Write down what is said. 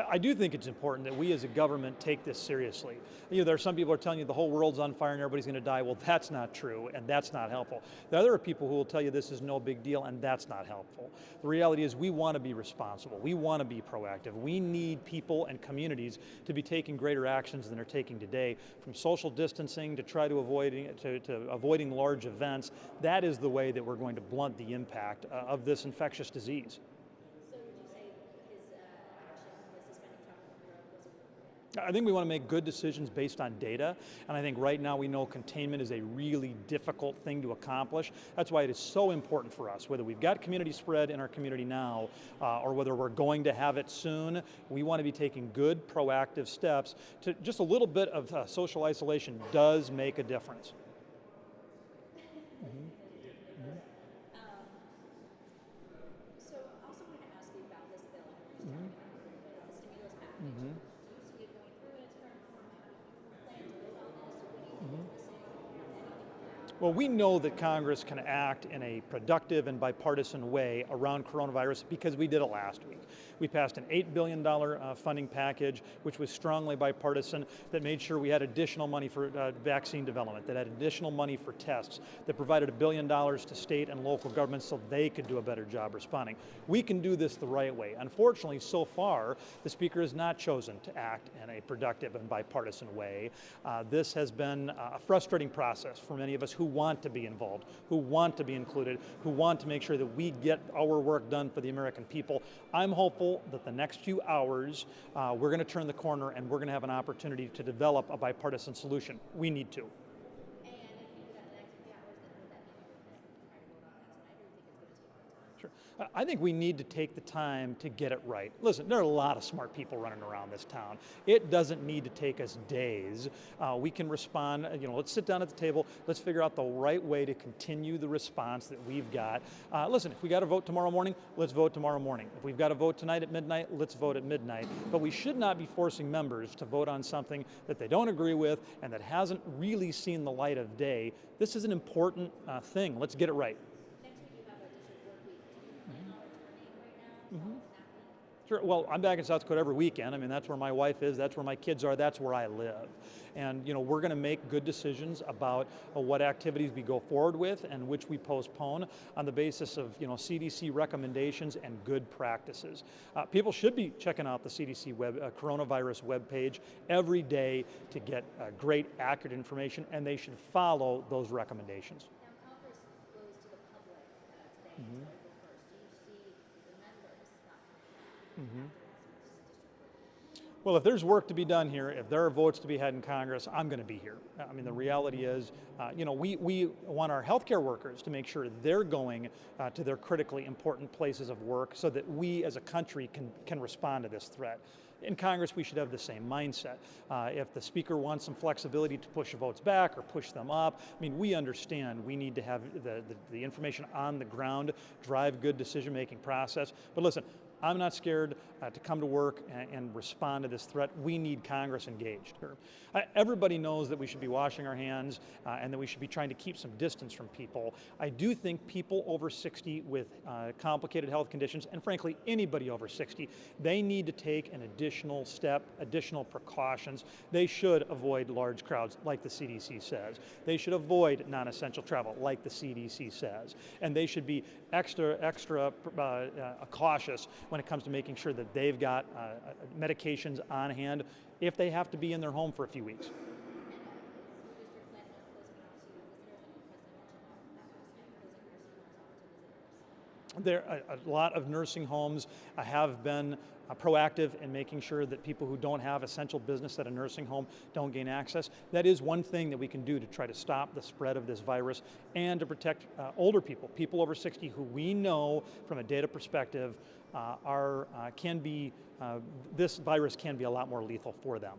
I do think it's important that we as a government take this seriously. There are some people who are telling you the whole world's on fire and everybody's going to die. Well, that's not true, and that's not helpful. There are people who will tell you this is no big deal, and that's not helpful. The reality is we want to be responsible. We want to be proactive. We need people and communities to be taking greater actions than they're taking today, from social distancing to try to avoiding large events. That is the way that we're going to blunt the impact of this infectious disease. I think we want to make good decisions based on data, and I think right now we know containment is a really difficult thing to accomplish. That's why it is so important for us, whether we've got community spread in our community now, or whether we're going to have it soon, we want to be taking good proactive steps. Just a little bit of social isolation does make a difference. So I also wanted to ask you about this bill, the stimulus package. Mm-hmm. Do you see it going through in its current form? How do you plan to vote on this? What do you think this? Well, we know that Congress can act in a productive and bipartisan way around coronavirus because we did it last week. We passed an $8 billion funding package, which was strongly bipartisan, that made sure we had additional money for vaccine development, that had additional money for tests, that provided $1 billion to state and local governments so they could do a better job responding. We can do this the right way. Unfortunately, so far, the Speaker has not chosen to act in a productive and bipartisan way. This has been a frustrating process for many of us who want to be involved, who want to be included, who want to make sure that we get our work done for the American people. I'm hopeful that the next few hours we're going to turn the corner and we're going to have an opportunity to develop a bipartisan solution. We need to. And if you do that the next few hours, then would that mean you're going to try to vote on that tonight, or do you think it's going to take more time? Sure. I think we need to take the time to get it right. Listen, there are a lot of smart people running around this town. It doesn't need to take us days. We can respond, let's sit down at the table, let's figure out the right way to continue the response that we've got. Listen, if we got to vote tomorrow morning, let's vote tomorrow morning. If we've got to vote tonight at midnight, let's vote at midnight. But we should not be forcing members to vote on something that they don't agree with and that hasn't really seen the light of day. This is an important thing. Let's get it right. Sure. Well, I'm back in South Dakota every weekend. I mean, that's where my wife is, that's where my kids are, that's where I live. And we're going to make good decisions about what activities we go forward with and which we postpone on the basis of CDC recommendations and good practices. People should be checking out the CDC coronavirus webpage every day to get great, accurate information, and they should follow those recommendations. Now, Congress closed to the public today, April 1st. Do you see the members not coming back? Well, if there's work to be done here, if there are votes to be had in Congress, I'm going to be here. I mean, the reality is, we want our healthcare workers to make sure they're going to their critically important places of work so that we as a country can respond to this threat. In Congress, we should have the same mindset. If the Speaker wants some flexibility to push votes back or push them up, I mean, we understand we need to have the information on the ground, drive good decision-making process. But listen, I'm not scared to come to work and respond to this threat. We need Congress engaged. Everybody knows that we should be washing our hands and that we should be trying to keep some distance from people. I do think people over 60 with complicated health conditions, and frankly, anybody over 60, they need to take an additional step, additional precautions. They should avoid large crowds, like the CDC says. They should avoid non-essential travel, like the CDC says. And they should be extra cautious when it comes to making sure that they've got medications on hand if they have to be in their home for a few weeks. A lot of nursing homes have been proactive in making sure that people who don't have essential business at a nursing home don't gain access. That is one thing that we can do to try to stop the spread of this virus and to protect older people, people over 60 who we know from a data perspective this virus can be a lot more lethal for them.